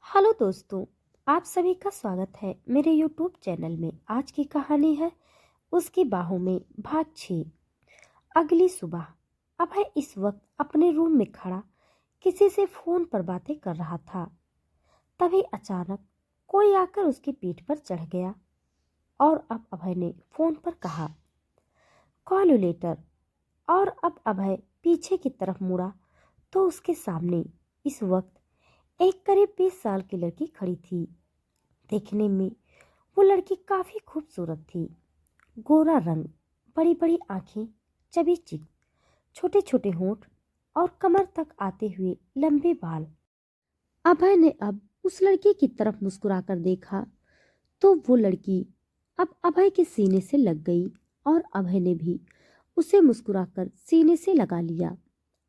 Hello दोस्तों, आप सभी का स्वागत है मेरे यूट्यूब चैनल में। आज की कहानी है उसकी बाहों में भाग 6। अगली सुबह अभय इस वक्त अपने रूम में खड़ा किसी से फोन पर बातें कर रहा था। तभी अचानक कोई आकर उसकी पीठ पर चढ़ गया और अब अभय ने फोन पर कहा, कॉल यू लेटर। और अब अभय पीछे की तरफ मुड़ा तो उसके सामने इस वक्त एक करीब 20 साल की लड़की खड़ी थी। देखने में वो लड़की काफी खूबसूरत थी। गोरा रंग, बड़ी बड़ी आंखें, चबी चिक, छोटे छोटे होंठ और कमर तक आते हुए लंबे बाल। अभय ने अब उस लड़की की तरफ मुस्कुराकर देखा तो वो लड़की अब अभय के सीने से लग गई और अभय ने भी उसे मुस्कुराकर सीने से लगा लिया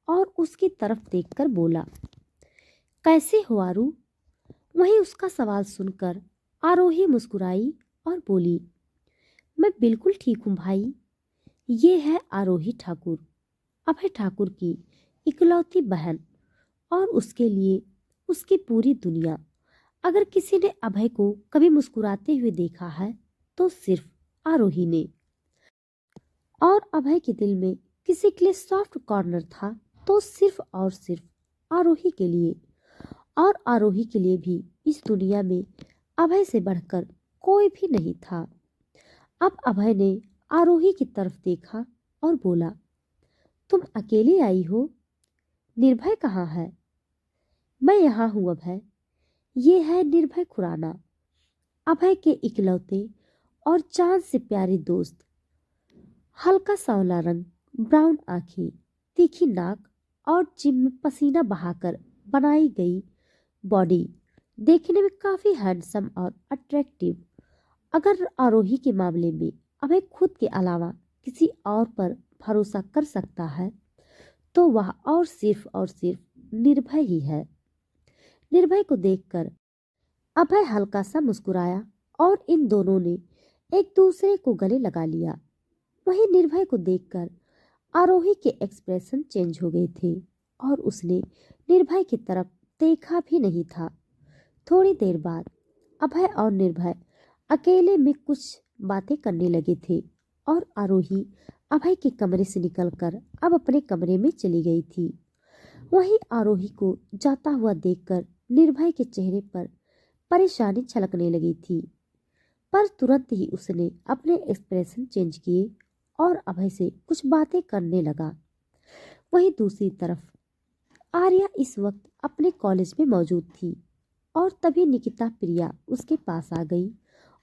और उसकी तरफ देखकर बोला, कैसे हो आरू? वहीं उसका सवाल सुनकर आरोही मुस्कुराई और बोली, मैं बिल्कुल ठीक हूँ भाई। ये है आरोही ठाकुर, अभय ठाकुर की इकलौती बहन और उसके लिए उसकी पूरी दुनिया। अगर किसी ने अभय को कभी मुस्कुराते हुए देखा है तो सिर्फ आरोही ने। और अभय के दिल में किसी के लिए सॉफ्ट कॉर्नर था तो सिर्फ और सिर्फ आरोही के लिए। और आरोही के लिए भी इस दुनिया में अभय से बढ़कर कोई भी नहीं था। अब अभय ने आरोही की तरफ देखा और बोला, तुम अकेली आई हो? निर्भय कहाँ है? मैं यहाँ हूँ अभय। ये है निर्भय खुराना, अभय के इकलौते और चांद से प्यारी दोस्त। हल्का सांवला रंग, ब्राउन आंखें, तीखी नाक और जिम में पसीना बहाकर बनाई गई बॉडी देखने में काफी हैंडसम और अट्रैक्टिव। अगर आरोही के मामले में अभय खुद के अलावा किसी और पर भरोसा कर सकता है तो वह और सिर्फ निर्भय ही है। निर्भय को देखकर अभय हल्का सा मुस्कुराया और इन दोनों ने एक दूसरे को गले लगा लिया। वहीं निर्भय को देखकर आरोही के एक्सप्रेशन चेंज हो गए थे और उसने निर्भय की तरफ देखा भी नहीं था। थोड़ी देर बाद अभय और निर्भय अकेले में कुछ बातें करने लगे थे और आरोही अभय के कमरे से निकलकर अब अपने कमरे में चली गई थी। वहीं आरोही को जाता हुआ देखकर निर्भय के चेहरे पर परेशानी छलकने लगी थी, पर तुरंत ही उसने अपने एक्सप्रेशन चेंज किए और अभय से कुछ बातें करने लगा। वहीं दूसरी तरफ आर्या इस वक्त अपने कॉलेज में मौजूद थी और तभी निकिता प्रिया उसके पास आ गई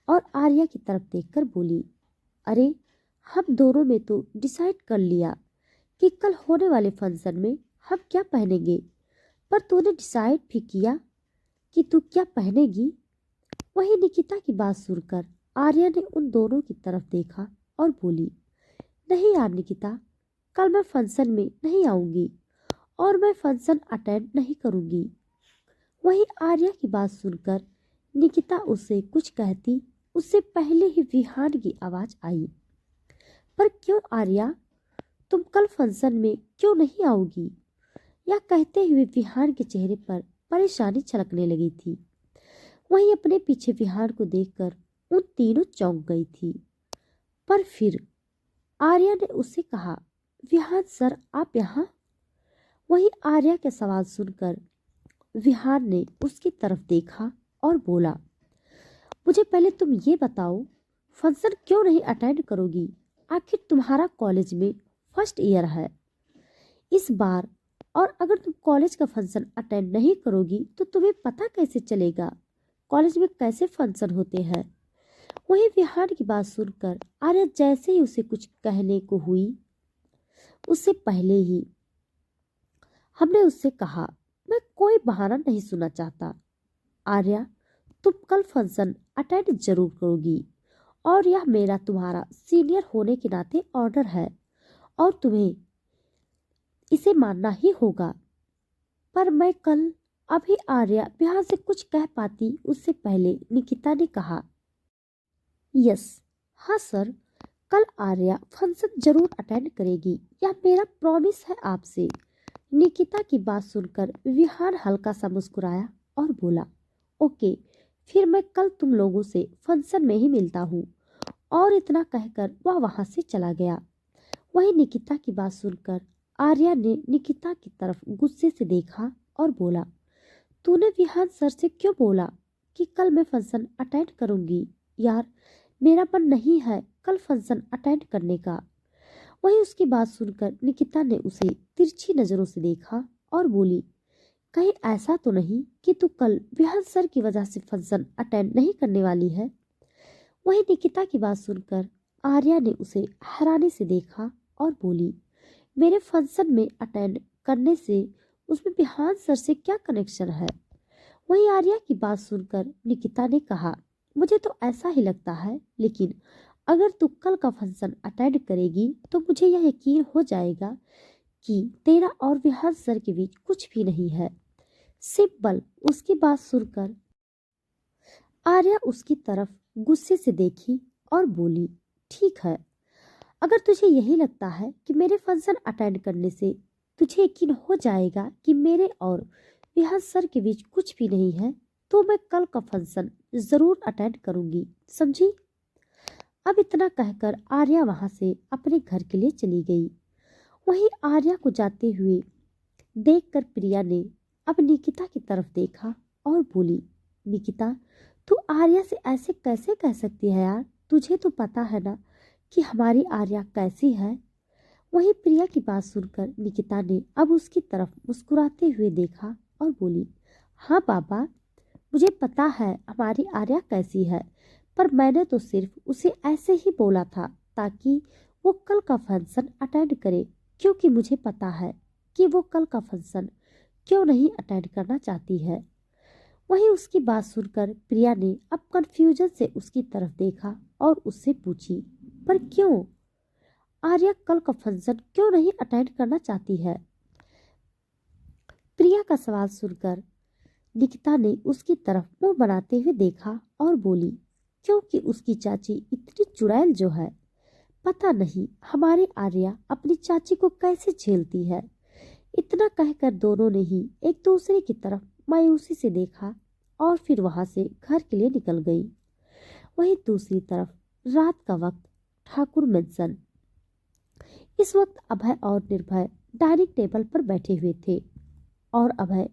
और आर्या की तरफ देखकर बोली, अरे हम दोनों ने तो डिसाइड कर लिया कि कल होने वाले फंक्शन में हम क्या पहनेंगे, पर तूने डिसाइड भी किया कि तू क्या पहनेगी? वहीं निकिता की बात सुनकर आर्या ने उन दोनों की तरफ देखा और बोली, नहीं यार निकिता, कल मैं फंक्शन में नहीं आऊंगी और मैं फंक्शन अटेंड नहीं करूंगी। वहीं आर्या की बात सुनकर निकिता उससे कुछ कहती उससे पहले ही विहान की आवाज आई, पर क्यों आर्या, तुम कल फंक्शन में क्यों नहीं आओगी? यह कहते हुए विहान के चेहरे पर परेशानी छलकने लगी थी। वहीं अपने पीछे विहान को देखकर उन तीनों चौंक गई थी, पर फिर आर्या ने उससे कहा, विहान सर आप यहाँ? वहीं आर्या के सवाल सुनकर विहान ने उसकी तरफ देखा और बोला, मुझे पहले तुम ये बताओ, फंक्शन क्यों नहीं अटेंड करोगी? आखिर तुम्हारा कॉलेज में फर्स्ट ईयर है इस बार, और अगर तुम कॉलेज का फंक्शन अटेंड नहीं करोगी तो तुम्हें पता कैसे चलेगा कॉलेज में कैसे फंक्शन होते हैं? वहीं विहान की बात सुनकर आर्या जैसे ही उसे कुछ कहने को हुई, उससे पहले ही हमने उससे कहा, मैं कोई बहाना नहीं सुनना चाहता। आर्या, तुम कल फंक्शन अटेंड जरूर करोगी और यह मेरा तुम्हारा सीनियर होने के नाते ऑर्डर है और तुम्हें इसे मानना ही होगा। पर मैं कल, अभी आर्या विहान से कुछ कह पाती उससे पहले निकिता ने कहा, यस, हाँ सर, कल आर्या फंक्शन जरूर अटेंड करेगी, यह मेरा प्रॉमिस है आपसे। निकिता की बात सुनकर विहान हल्का सा मुस्कुराया और बोला, ओके, फिर मैं कल तुम लोगों से फंक्शन में ही मिलता हूँ। और इतना कहकर वह वहां से चला गया। वही निकिता की बात सुनकर आर्या ने निकिता की तरफ गुस्से से देखा और बोला, तूने विहान सर से क्यों बोला कि कल मैं फंक्शन अटेंड करूंगी? यार, मेरा मन नहीं है कल फंक्शन अटेंड करने का। वही उसकी बात सुनकर निकिता ने उसे तिरछी नजरों से देखा और बोली, कहीं ऐसा तो नहीं कि तू कल विहान सर की वजह से फंक्शन अटेंड नहीं करने वाली है? वही निकिता की बात सुनकर आर्या ने उसे हैरानी से देखा और बोली, मेरे फंक्शन में अटेंड करने से उसमें विहान सर से क्या कनेक्शन है? वही आर्या की बात सुनकर निकिता ने कहा, मुझे तो ऐसा ही लगता है, लेकिन अगर तू कल का फंक्शन अटेंड करेगी तो मुझे यह यकीन हो जाएगा कि तेरा और विहान सर के बीच कुछ भी नहीं है। सिंपल। उसकी बात सुनकर आर्या उसकी तरफ गुस्से से देखी और बोली, ठीक है, अगर तुझे यही लगता है कि मेरे फंक्शन अटेंड करने से तुझे यकीन हो जाएगा कि मेरे और विहान सर के बीच कुछ भी नहीं है, तो मैं कल का फंक्शन जरूर अटेंड करूंगी, समझी? अब इतना कहकर आर्या वहां से अपने घर के लिए चली गई। वहीं आर्या को जाते हुए देखकर प्रिया ने अब निकिता की तरफ देखा और बोली, निकिता, तू आर्या से ऐसे कैसे कह सकती है यार? तुझे तो पता है ना कि हमारी आर्या कैसी है। वहीं प्रिया की बात सुनकर निकिता ने अब उसकी तरफ मुस्कुराते हुए देखा और बोली, हाँ पापा, मुझे पता है हमारी आर्या कैसी है, पर मैंने तो सिर्फ उसे ऐसे ही बोला था ताकि वो कल का फंक्शन अटेंड करे, क्योंकि मुझे पता है कि वो कल का फंक्शन क्यों नहीं अटेंड करना चाहती है। वहीं उसकी बात सुनकर प्रिया ने अब कंफ्यूजन से उसकी तरफ देखा और उससे पूछी, पर क्यों? आर्या कल का फंक्शन क्यों नहीं अटेंड करना चाहती है? प्रिया का सवाल सुनकर निकिता ने उसकी तरफ मुंह बनाते हुए देखा और बोली, क्योंकि उसकी चाची इतनी चुड़ैल जो है, पता नहीं हमारी आर्या अपनी चाची को कैसे झेलती है। इतना कहकर दोनों ने ही एक दूसरे की तरफ मायूसी से देखा और फिर वहां से घर के लिए निकल गई। वहीं दूसरी तरफ रात का वक्त, ठाकुर मेंशन। इस वक्त अभय और निर्भय डाइनिंग टेबल पर बैठे हुए थे और अभय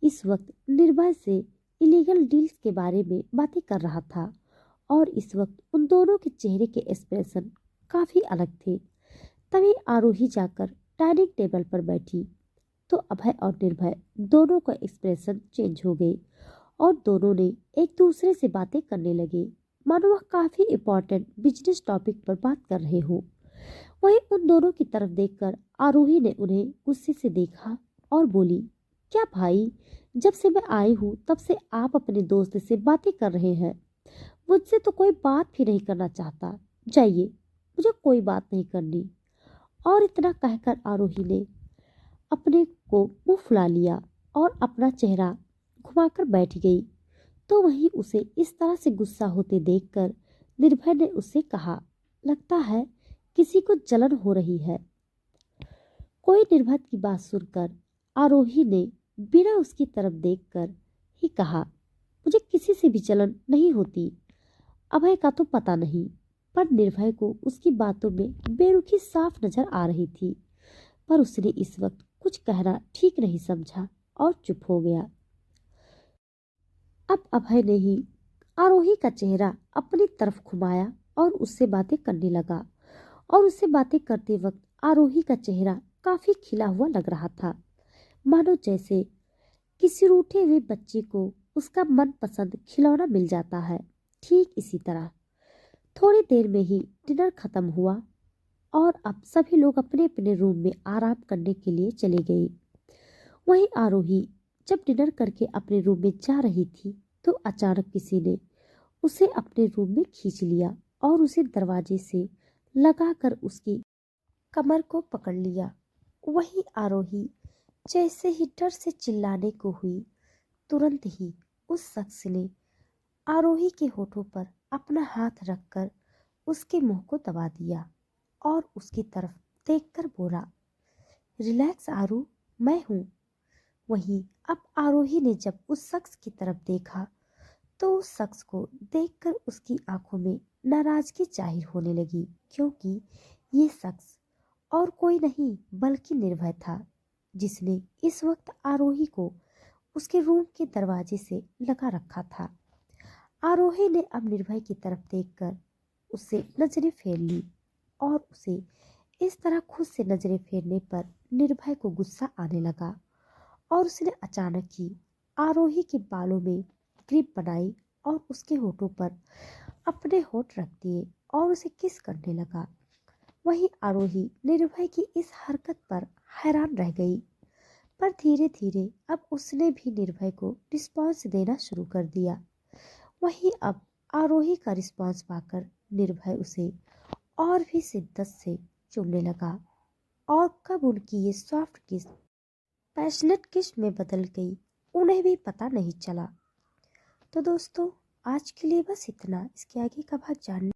इस वक्त निर्भय से इलीगल डील्स के बारे में बातें कर रहा था और इस वक्त उन दोनों के चेहरे के एक्सप्रेशन काफी अलग थे। तभी आरोही जाकर डाइनिंग टेबल पर बैठी तो अभय और निर्भय दोनों का एक्सप्रेशन चेंज हो गए और दोनों ने एक दूसरे से बातें करने लगे, मानो वह काफी इम्पोर्टेंट बिजनेस टॉपिक पर बात कर रहे हो। वहीं उन दोनों की तरफ देखकर आरोही ने उन्हें गुस्से से देखा और बोली, क्या भाई, जब से मैं आई हूँ तब से आप अपने दोस्त से बातें कर रहे हैं, मुझसे तो कोई बात भी नहीं करना चाहता। जाइए, मुझे कोई बात नहीं करनी। और इतना कहकर आरोही ने अपने को मुंह फुला लिया और अपना चेहरा घुमाकर बैठ गई। तो वहीं उसे इस तरह से गुस्सा होते देखकर निर्भय ने उससे कहा, लगता है किसी को जलन हो रही है। कोई निर्भय की बात सुनकर आरोही ने बिना उसकी तरफ देखकर ही कहा, मुझे किसी से भी जलन नहीं होती। अभय का तो पता नहीं, पर निर्भय को उसकी बातों में बेरुखी साफ नजर आ रही थी, पर उसने इस वक्त कुछ कहना ठीक नहीं समझा और चुप हो गया। अब अभय ने ही आरोही का चेहरा अपनी तरफ घुमाया और उससे बातें करने लगा और उससे बातें करते वक्त आरोही का चेहरा काफी खिला हुआ लग रहा था, मानो जैसे किसी रूठे हुए बच्चे को उसका मनपसंद खिलौना मिल जाता है। ठीक इसी तरह थोड़ी देर में ही डिनर खत्म हुआ और अब सभी लोग अपने अपने रूम में आराम करने के लिए चले गए। वहीं आरोही जब डिनर करके अपने रूम में जा रही थी तो अचानक किसी ने उसे अपने रूम में खींच लिया और उसे दरवाजे से लगाकर उसकी कमर को पकड़ लिया। वहीं आरोही जैसे ही डर से चिल्लाने को हुई, तुरंत ही उस शख्स ने आरोही के होठों पर अपना हाथ रखकर उसके मुंह को दबा दिया और उसकी तरफ देखकर बोला, रिलैक्स मैं हूं। वहीं अब आरोही ने जब उस शख्स की तरफ देखा तो उस शख्स को देखकर उसकी आंखों में नाराजगी जाहिर होने लगी, क्योंकि ये शख्स और कोई नहीं बल्कि निर्भय था, जिसने इस वक्त आरोही को उसके रूम के दरवाजे से लगा रखा था। आरोही ने अब निर्भय की तरफ देखकर उससे नजरें फेर ली, और उसे इस तरह खुद से नजरें फेरने पर निर्भय को गुस्सा आने लगा, और उसने अचानक ही आरोही के बालों में ग्रिप बनाई और उसके होठों पर अपने होठ रख दिए और उसे किस करने लगा। वहीं आरोही निर्भय की इस हरकत पर हैरान रह गई, पर धीरे धीरे अब उसने भी निर्भय को रिस्पॉन्स देना शुरू कर दिया। वहीं अब आरोही का रिस्पॉन्स पाकर निर्भय उसे और भी शिद्दत से चूमने लगा, और कब उनकी ये सॉफ्ट किस पैशनेट किस में बदल गई उन्हें भी पता नहीं चला। तो दोस्तों, आज के लिए बस इतना। इसके आगे का भाग जानने